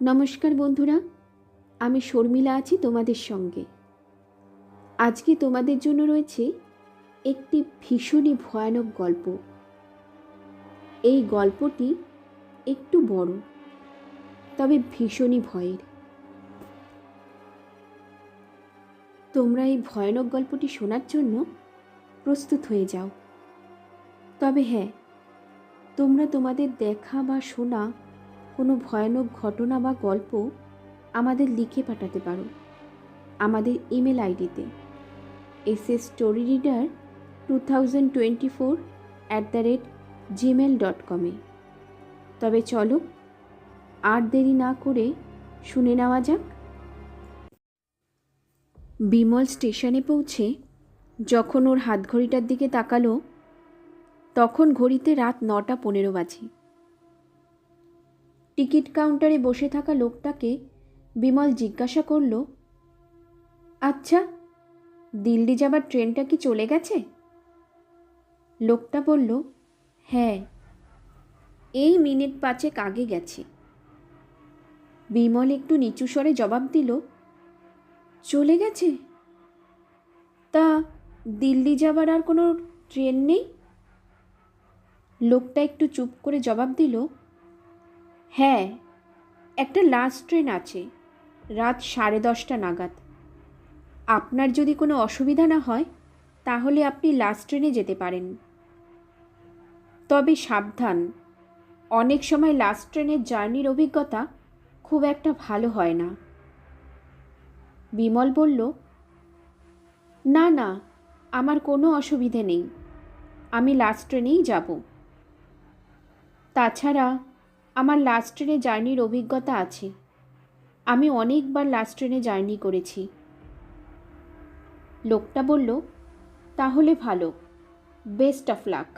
নমস্কার বন্ধুরা, আমি শর্মিলা আছি তোমাদের সঙ্গে। আজকে তোমাদের জন্য রয়েছে একটি ভীষণই ভয়ানক গল্প। এই গল্পটি একটু বড়, তবে ভীষণই ভয়ের। তোমরা এই ভয়ানক গল্পটি শোনার জন্য প্রস্তুত হয়ে যাও। তবে হ্যাঁ, তোমরা তোমাদের দেখা বা শোনা কোনো ভয়ানক ঘটনা বা গল্প আমাদের লিখে পাঠাতে পারো আমাদের ইমেল আইডিতে ssstoryreader2024@gmail.com। তবে চলো আর দেরি না করে শুনে নেওয়া যাক। বিমল স্টেশনে পৌঁছে যখন ওর হাতঘড়িটার দিকে তাকালো, তখন ঘড়িতে রাত 9:15 বাজে। টিকিট কাউন্টারে বসে থাকা লোকটাকে বিমল জিজ্ঞাসা করল, আচ্ছা, দিল্লি যাবার ট্রেনটা কি চলে গেছে? লোকটা বলল, হ্যাঁ, এই মিনিট 5 আগে গেছে। বিমল একটু নিচু স্বরে জবাব দিল, চলে গেছে? তা দিল্লি যাবার আর কোনো ট্রেন নেই? লোকটা একটু চুপ করে জবাব দিল, হ্যাঁ, একটা লাস্ট ট্রেন আছে রাত 10:30 নাগাদ। আপনার যদি কোনো অসুবিধা না হয় তাহলে আপনি লাস্ট ট্রেনে যেতে পারেন। তবে সাবধান, অনেক সময় লাস্ট ট্রেনের জার্নির অভিজ্ঞতা খুব একটা ভালো হয় না। বিমল বলল, না না, আমার কোনো অসুবিধে নেই, আমি লাস্ট ট্রেনেই যাব। তাছাড়া আমার লাস্ট ট্রেনে জার্নির অভিজ্ঞতা আছে, আমি অনেকবার লাস্ট ট্রেনে জার্নি করেছি। লোকটা বলল, তাহলে ভালো, বেস্ট অফ লাক,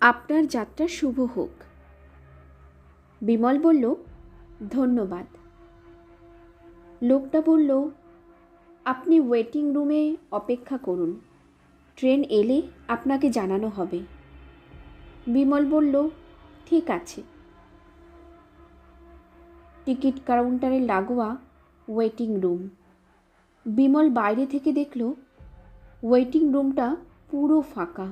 আপনার যাত্রা শুভ হোক। বিমল বলল, ধন্যবাদ। লোকটা বলল, আপনি ওয়েটিং রুমে অপেক্ষা করুন, ট্রেন এলে আপনাকে জানানো হবে। বিমল বলল, ঠিক আছে। টিকিট কাউন্টারের লাগোয়া ওয়েটিং রুম। বিমল বাইরে থেকে দেখল ওয়েটিং রুমটা পুরো ফাঁকা।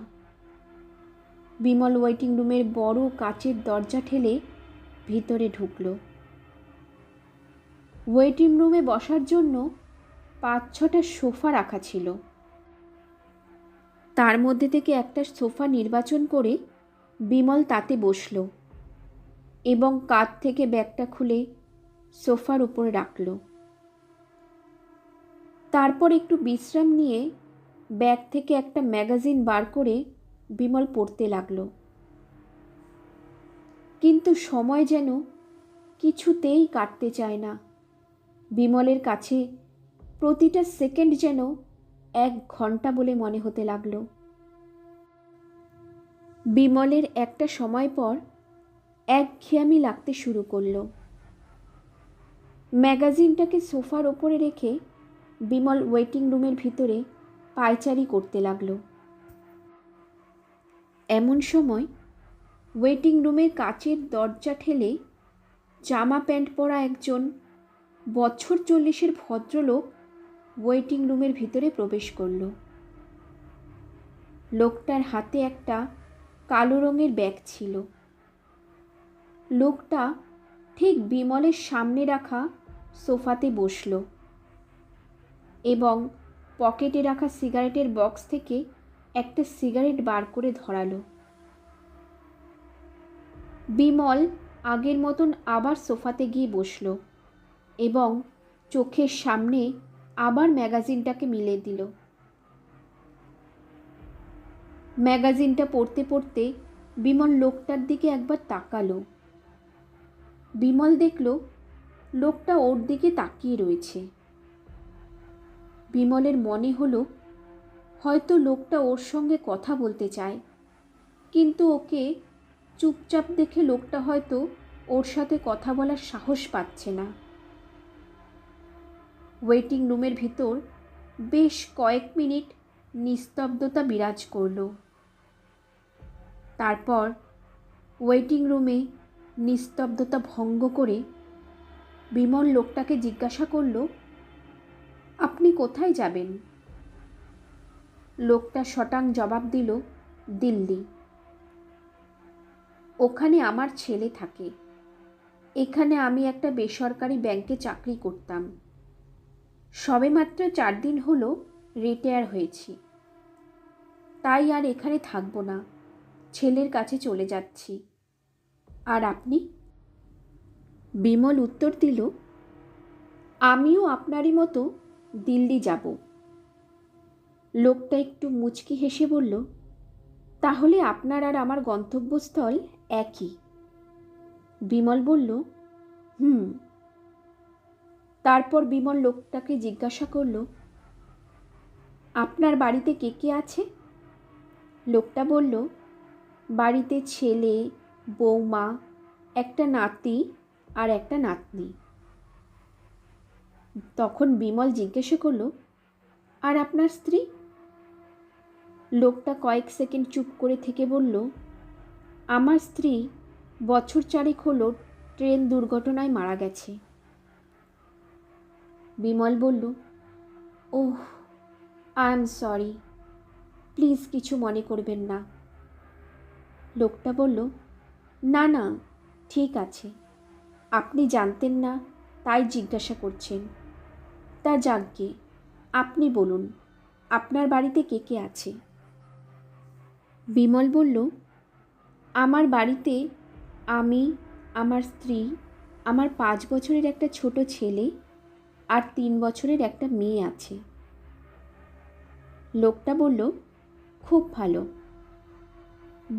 বিমল ওয়েটিং রুমের বড় কাচের দরজা ঠেলে ভিতরে ঢুকল। ওয়েটিং রুমে বসার জন্য 5-6টা সোফা রাখা ছিল। তার মধ্যে থেকে একটা সোফা নির্বাচন করে বিমল তাতে বসল এবং কাঁধ থেকে ব্যাগটা খুলে সোফার উপরে রাখল। তারপর একটু বিশ্রাম নিয়ে ব্যাগ থেকে একটা ম্যাগাজিন বার করে বিমল পড়তে লাগলো। কিন্তু সময় যেন কিছুতেই কাটতে চায় না। বিমলের কাছে প্রতিটা সেকেন্ড যেন 1 ঘন্টা বলে মনে হতে লাগলো। বিমলের একটা সময় পর একঘেয়েমি লাগতে শুরু করলো। ম্যাগাজিনটাকে সোফার ওপরে রেখে বিমল ওয়েটিং রুমের ভিতরে পায়চারি করতে লাগলো। এমন সময় ওয়েটিং রুমের কাচের দরজা ঠেলে জামা প্যান্ট পরা একজন বছর 40-এর ভদ্রলোক ওয়েটিং রুমের ভিতরে প্রবেশ করল। লোকটার হাতে একটা কালো রঙের ব্যাগ ছিল। লোকটা ঠিক বিমলের সামনে রাখা সোফাতে বসল এবং পকেটে রাখা সিগারেটের বক্স থেকে একটা সিগারেট বার করে ধরালো। বিমল আগের মতন আবার সোফাতে গিয়ে বসল এবং চোখের সামনে আবার ম্যাগাজিনটাকে মিলে দিল। ম্যাগাজিনটা পড়তে পড়তে বিমল লোকটার দিকে একবার তাকালো। বিমল দেখল লোকটা ওর দিকে তাকিয়ে রয়েছে। বিমলের মনে হলো হয়তো লোকটা ওর সঙ্গে কথা বলতে চায়, কিন্তু ওকে চুপচাপ দেখে লোকটা হয়তো ওর সাথে কথা বলার সাহস পাচ্ছে না। ওয়েটিং রুমের ভিতর বেশ কয়েক মিনিট নিস্তব্ধতা বিরাজ করল। তারপর ওয়েটিং রুমে নিস্তব্ধতা ভঙ্গ করে বিমল লোকটাকে জিজ্ঞাসা করল, আপনি কোথায় যাবেন? লোকটা সটাং জবাব দিল, দিল্লি। ওখানে আমার ছেলে থাকে। এখানে আমি একটা বেসরকারি ব্যাংকে চাকরি করতাম। সবেমাত্র 4 দিন হলো রিটায়ার হয়েছি। তাই আর এখানে থাকবো না, ছেলের কাছে চলে যাচ্ছি। আর আপনি? বিমল উত্তর দিল, আমিও আপনারই মতো দিল্লি যাব। লোকটা একটু মুচকি হেসে বলল, তাহলে আপনার আর আমার গন্তব্যস্থল একই। বিমল বলল, হুম। তারপর বিমল লোকটাকে জিজ্ঞাসা করল, আপনার বাড়িতে কে কে আছে? লোকটা বলল, বাড়িতে ছেলে, বৌমা, একটা নাতি আর একটা নাতনি। তখন বিমল জিজ্ঞাসা করল, আর আপনার স্ত্রী? লোকটা কয়েক সেকেন্ড চুপ করে থেকে বলল, আমার স্ত্রী বছর 4 হলো ট্রেন দুর্ঘটনায় মারা গেছে। বিমল বলল, ওহ, আই এম সরি, প্লিজ কিছু মনে করবেন না। লোকটা বলল, না না, ঠিক আছে, আপনি জানতেন না তাই জিজ্ঞাসা করছেন। তা যাকগে, আপনি বলুন, আপনার বাড়িতে কে কে আছে? বিমল বলল, আমার বাড়িতে আমি, আমার স্ত্রী, আমার 5 বছরের একটা ছোট ছেলে আর 3 বছরের একটা মেয়ে আছে। লোকটা বলল, খুব ভালো।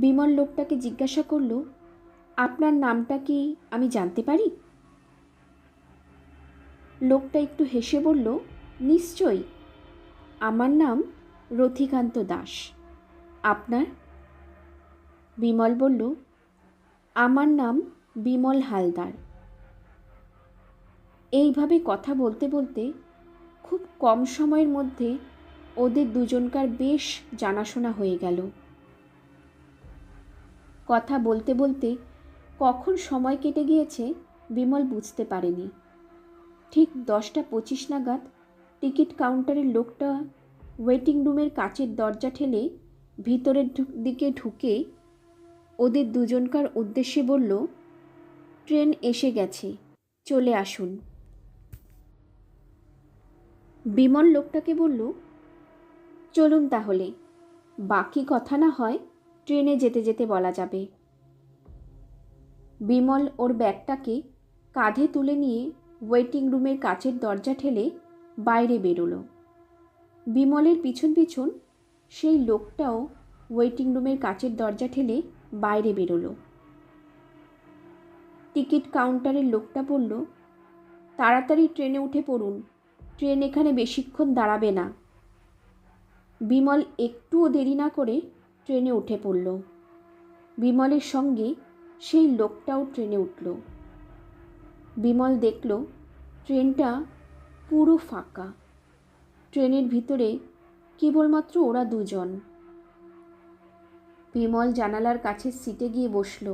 বিমল লোকটাকে জিজ্ঞাসা করল, আপনার নামটা কি আমি জানতে পারি? লোকটা একটু হেসে বলল, নিশ্চয়ই, আমার নাম রথিকান্ত দাস। আপনার? বিমল বলল, আমার নাম বিমল হালদার। এইভাবে কথা বলতে বলতে খুব কম সময়ের মধ্যে ওদের দুজনকার বেশ জানাশোনা হয়ে গেল। কথা বলতে বলতে কখন সময় কেটে গিয়েছে বিমল বুঝতে পারেনি। ঠিক 10টা 25 নাগাদ টিকিট কাউন্টারের লোকটা ওয়েটিং রুমের কাচের দরজা ঠেলে ভিতরের দিকে ঢুকে ওদের দুজনকার উদ্দেশ্যে বলল, ট্রেন এসে গেছে, চলে আসুন। বিমল লোকটাকে বলল, চলুন তাহলে, বাকি কথা না হয় ট্রেনে যেতে যেতে বলা যাবে। বিমল ওর ব্যাগটাকে কাঁধে তুলে নিয়ে ওয়েটিং রুমের কাচের দরজা ঠেলে বাইরে বেরোলো। বিমলের পিছন পিছন সেই লোকটাও ওয়েটিং রুমের কাচের দরজা ঠেলে বাইরে বেরোলো। টিকিট কাউন্টারের লোকটা বলল, তাড়াতাড়ি ট্রেনে উঠে পড়ুন, ট্রেন এখানে বেশিক্ষণ দাঁড়াবে না। বিমল একটুও দেরি না করে ট্রেনে উঠে পড়ল। বিমলের সঙ্গে সেই লোকটাও ট্রেনে উঠল। বিমল দেখল ট্রেনটা পুরো ফাঁকা। ট্রেনের ভিতরে কেবলমাত্র ওরা দুজন। বিমল জানালার কাছের সিটে গিয়ে বসল।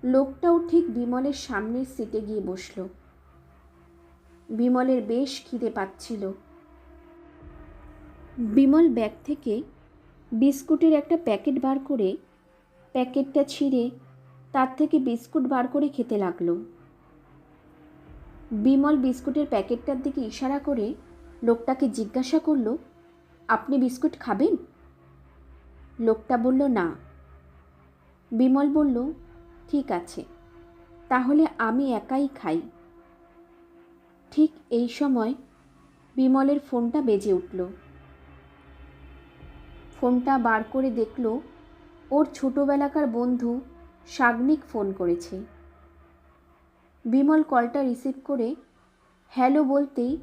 লোকটাও ঠিক বিমলের সামনের সিটে গিয়ে বসল। বিমলের বেশ খিদে পাচ্ছিল। বিমল ব্যাগ থেকে বিস্কুটের একটা প্যাকেট বার করে প্যাকেটটা ছিঁড়ে তার থেকে বিস্কুট বার করে খেতে লাগলো। বিমল বিস্কুটের প্যাকেটটার দিকে ইশারা করে লোকটাকে জিজ্ঞাসা করল, আপনি বিস্কুট খাবেন? লোকটা বলল, না। বিমল বলল, ঠিক আছে, তাহলে আমি একাই খাই। ঠিক এই সময় বিমলের ফোনটা বেজে উঠল। ফোনটা বার করে দেখল ওর ছোটোবেলাকার বন্ধু সাগ্নিক ফোন করেছে। বিমল কলটা রিসিভ করে হ্যালো বলতেই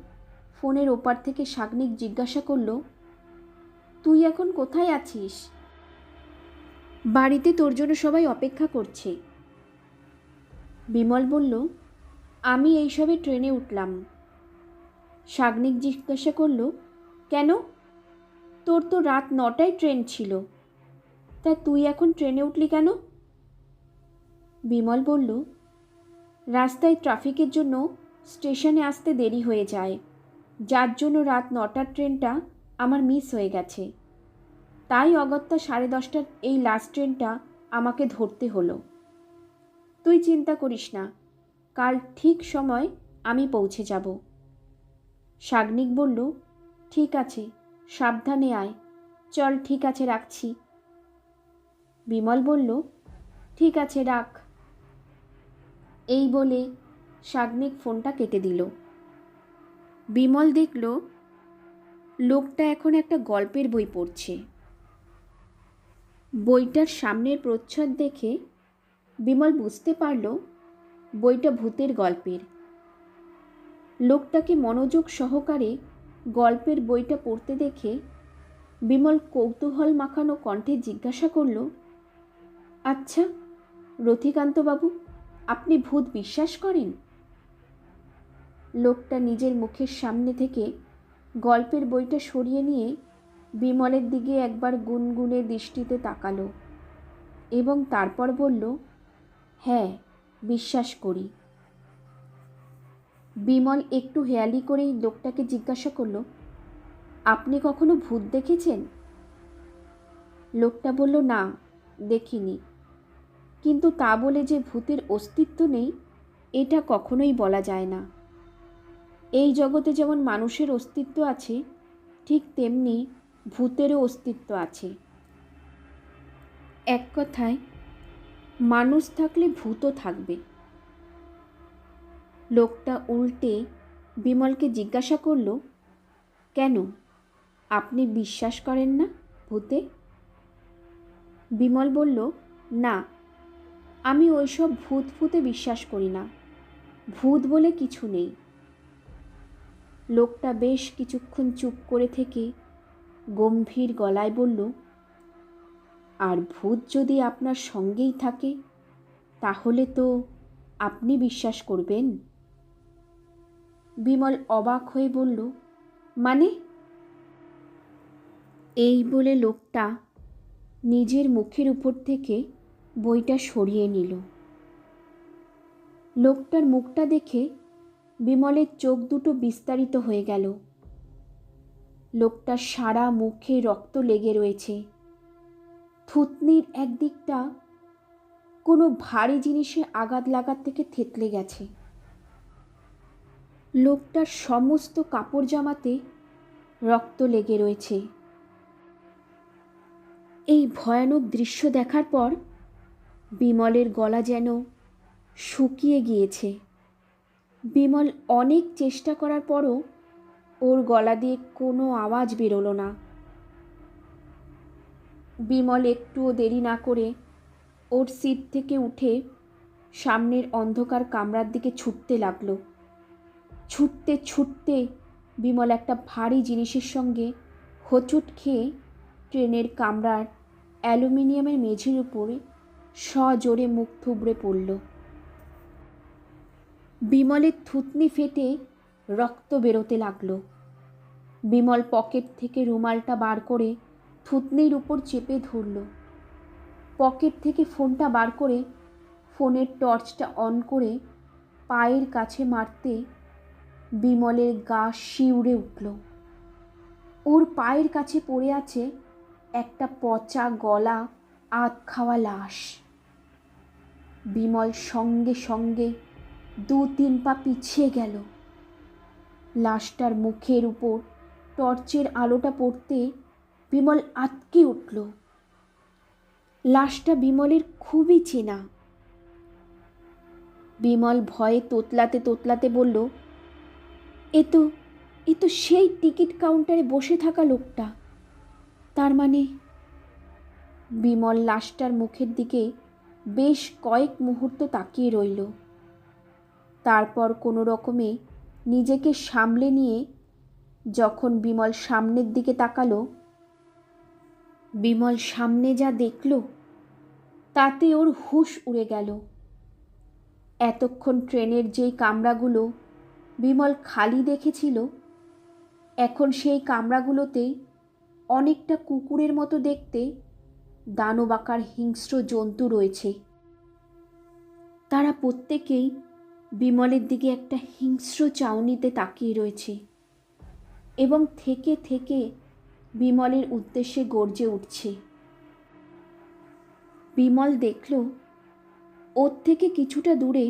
ফোনের ওপার থেকে সাগ্নিক জিজ্ঞাসা করল, তুই এখন কোথায় আছিস? বাড়িতে তোর জন্য সবাই অপেক্ষা করছে। বিমল বলল, আমি এইসবে ট্রেনে উঠলাম। সাগ্নিক জিজ্ঞাসা করল, কেন? তোর তো রাত 9টায় ট্রেন ছিল, তা তুই এখন ট্রেনে উঠলি কেন? বিমল বলল, রাস্তায় ট্রাফিকের জন্য স্টেশনে আসতে দেরি হয়ে যায়, যার জন্য রাত 9টার ট্রেনটা আমার মিস হয়ে গেছে। তাই অগত্যা 10:30টার এই লাস্ট ট্রেনটা আমাকে ধরতে হলো। তুই চিন্তা করিস না, কাল ঠিক সময় আমি পৌঁছে যাব। সাগ্নিক বলল, ঠিক আছে, সাবধানে আয়। চল, ঠিক আছে, রাখছি। বিমল বলল, ঠিক আছে, রাখ। এই বলে সাগ্নিক ফোনটা কেটে দিল। বিমল দেখল লোকটা এখন একটা গল্পের বই পড়ছে। বইটার সামনের প্রচ্ছদ দেখে বিমল বুঝতে পারল বইটা ভূতের গল্পের। লোকটাকে মনোযোগ সহকারে গল্পের বইটা পড়তে দেখে বিমল কৌতূহল মাখানো কণ্ঠে জিজ্ঞাসা করল, আচ্ছা রথিকান্তবাবু, আপনি ভূত বিশ্বাস করেন? লোকটা নিজের মুখের সামনে থেকে গল্পের বইটা সরিয়ে নিয়ে বিমলের দিকে একবার গুনগুনে দৃষ্টিতে তাকালো এবং তারপর বলল, হ্যাঁ, বিশ্বাস করি। বিমল একটু হেয়ালি করেই লোকটাকে জিজ্ঞাসা করল, আপনি কখনো ভূত দেখেছেন? লোকটা বলল, না, দেখিনি। কিন্তু তা বলে যে ভূতের অস্তিত্ব নেই, এটা কখনোই বলা যায় না। এই জগতে যেমন মানুষের অস্তিত্ব আছে, ঠিক তেমনি ভূতেরও অস্তিত্ব আছে। এক কথায়, মানুষ থাকলে ভূতও থাকবে। লোকটা উল্টে বিমলকে জিজ্ঞাসা করল, কেন, আপনি বিশ্বাস করেন না ভূতে? বিমল বলল, না, আমি ওইসব ভূতে বিশ্বাস করি না। ভূত বলে কিছু নেই। লোকটা বেশ কিছুক্ষণ চুপ করে থেকে গম্ভীর গলায় বলল, আর ভূত যদি আপনার সঙ্গেই থাকে, তাহলে তো আপনি বিশ্বাস করবেন? বিমল অবাক হয়ে বলল, মানে? এই বলে লোকটা নিজের মুখের উপর থেকে বইটা সরিয়ে নিল। লোকটার মুখটা দেখে বিমলের চোখ দুটো বিস্তারিত হয়ে গেল। লোকটার সারা মুখে রক্ত লেগে রয়েছে। থুতনির একদিকটা কোনো ভারী জিনিসে আঘাত লাগার থেকে থেতলে গেছে। লোকটার সমস্ত কাপড় জামাতে রক্ত লেগে রয়েছে। এই ভয়ানক দৃশ্য দেখার পর বিমলের গলা যেন শুকিয়ে গিয়েছে। বিমল অনেক চেষ্টা করার পরও ওর গলা দিয়ে কোনো আওয়াজ বেরোলো না। বিমল একটুও দেরি না করে ওর সিট থেকে উঠে সামনের অন্ধকার কামরার দিকে ছুটতে লাগলো। ছুটতে ছুটতে বিমল একটা ভারী জিনিসের সঙ্গে হোঁচট খেয়ে ট্রেনের কামরার অ্যালুমিনিয়ামের মেঝের উপরে সজোরে মুখ থুবড়ে পড়ল। বিমলের থুতনি ফেটে রক্ত বেরোতে লাগলো। বিমল পকেট থেকে রুমালটা বার করে থুতনির উপর চেপে ধরল। পকেট থেকে ফোনটা বার করে ফোনের টর্চটা অন করে পায়ের কাছে মারতে বিমলের গা শিউরে উঠল। ওর পায়ের কাছে পড়ে আছে একটা পচা গলা আধ খাওয়া লাশ। বিমল সঙ্গে সঙ্গে 2-3 পা পিছিয়ে গেল। লাশটার মুখের উপর টর্চের আলোটা পড়তে বিমল আঁতকে উঠল। লাশটা বিমলের খুবই চেনা। বিমল ভয়ে তোতলাতে তোতলাতে বলল, এ তো সেই টিকিট কাউন্টারে বসে থাকা লোকটা। তার মানে? বিমল লাশটার মুখের দিকে বেশ কয়েক মুহূর্ত তাকিয়ে রইল। তারপর কোনো রকমে নিজেকে সামলে নিয়ে যখন বিমল সামনের দিকে তাকালো, বিমল সামনে যা দেখল তাতে ওর হুঁশ উড়ে গেল। এতক্ষণ ট্রেনের যেই কামরাগুলো বিমল খালি দেখেছিল, এখন সেই কামরাগুলোতেই অনেকটা কুকুরের মতো দেখতে দানব আকার হিংস্র জন্তু রয়েছে। তারা প্রত্যেকেই বিমলের দিকে একটা হিংস্র চাউনিতে তাকিয়ে রয়েছে এবং থেকে থেকে বিমলের উদ্দেশ্যে গর্জে উঠছে। বিমল দেখল ওর থেকে কিছুটা দূরে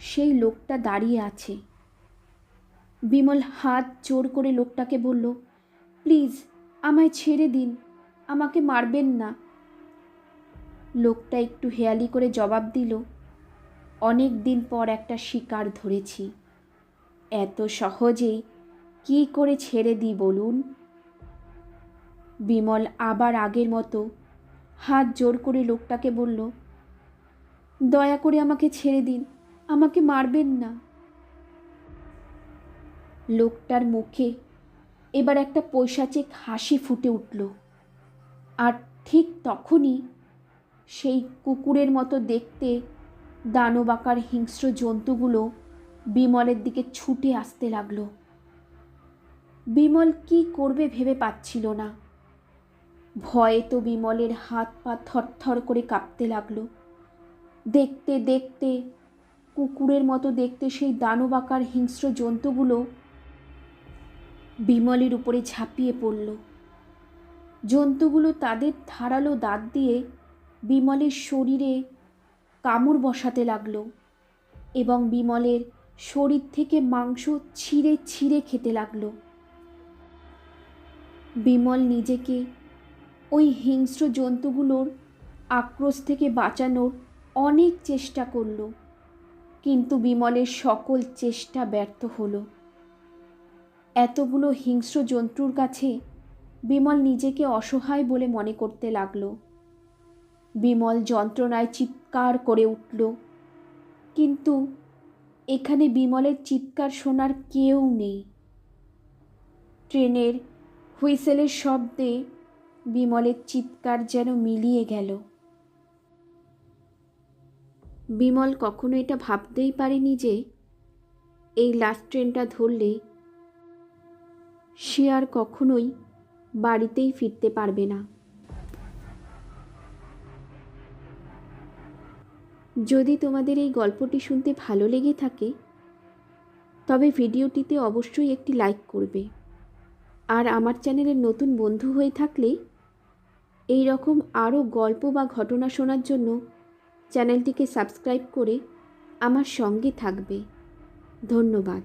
সেই লোকটা দাঁড়িয়ে আছে। বিমল হাত জোর করে লোকটাকে বলল, প্লিজ আমায় ছেড়ে দিন, আমাকে মারবেন না। লোকটা একটু হেয়ালি করে জবাব দিল, অনেক দিন পর একটা শিকার ধরেছি, এত সহজেই কি করে ছেড়ে দিই বলুন। বিমল আবার আগের মতো হাত জোর করে লোকটাকে বলল, দয়া করে আমাকে ছেড়ে দিন, আমাকে মারবেন না। লোকটার মুখে এবার একটা পৈশাচিক হাসি ফুটে উঠল। আর ঠিক তখনই সেই কুকুরের মতো দেখতে দানবাকার হিংস্র জন্তুগুলো বিমলের দিকে ছুটে আসতে লাগলো। বিমল কি করবে ভেবে পাচ্ছিল না। ভয়ে তো বিমলের হাত পা থরথর করে কাঁপতে লাগলো। দেখতে দেখতে কুকুরের মতো দেখতে সেই দানবাকার হিংস্র জন্তুগুলো বিমলের উপরে ঝাঁপিয়ে পড়ল। জন্তুগুলো তাদের ধারালো দাঁত দিয়ে বিমলের শরীরে কামড় বসাতে লাগলো এবং বিমলের শরীর থেকে মাংস ছিঁড়ে ছিঁড়ে খেতে লাগলো। বিমল নিজেকে ওই হিংস্র জন্তুগুলোর আক্রোশ থেকে বাঁচানোর অনেক চেষ্টা করল, কিন্তু বিমলের সকল চেষ্টা ব্যর্থ হলো। এতগুলো হিংস্র জন্তুর কাছে বিমল নিজেকে অসহায় বলে মনে করতে লাগলো। বিমল যন্ত্রণায় চিৎকার করে উঠল, কিন্তু এখানে বিমলের চিৎকার শোনার কেউ নেই। ট্রেনের হুইসেলের শব্দে বিমলের চিৎকার যেন মিলিয়ে গেল। বিমল কখনো এটা ভাবতেই পারেনি যে এই লাস্ট ট্রেনটা ধরলে সে আর কখনোই বাড়িতেই ফিরতে পারবে না। যদি তোমাদের এই গল্পটি শুনতে ভালো লেগে থাকে তবে ভিডিওটিতে অবশ্যই একটি লাইক করবে, আর আমার চ্যানেলের নতুন বন্ধু হয়ে থাকলে এই রকম আরও গল্প বা ঘটনা শোনার জন্য চ্যানেলটিকে সাবস্ক্রাইব করে আমার সঙ্গে থাকবে। ধন্যবাদ।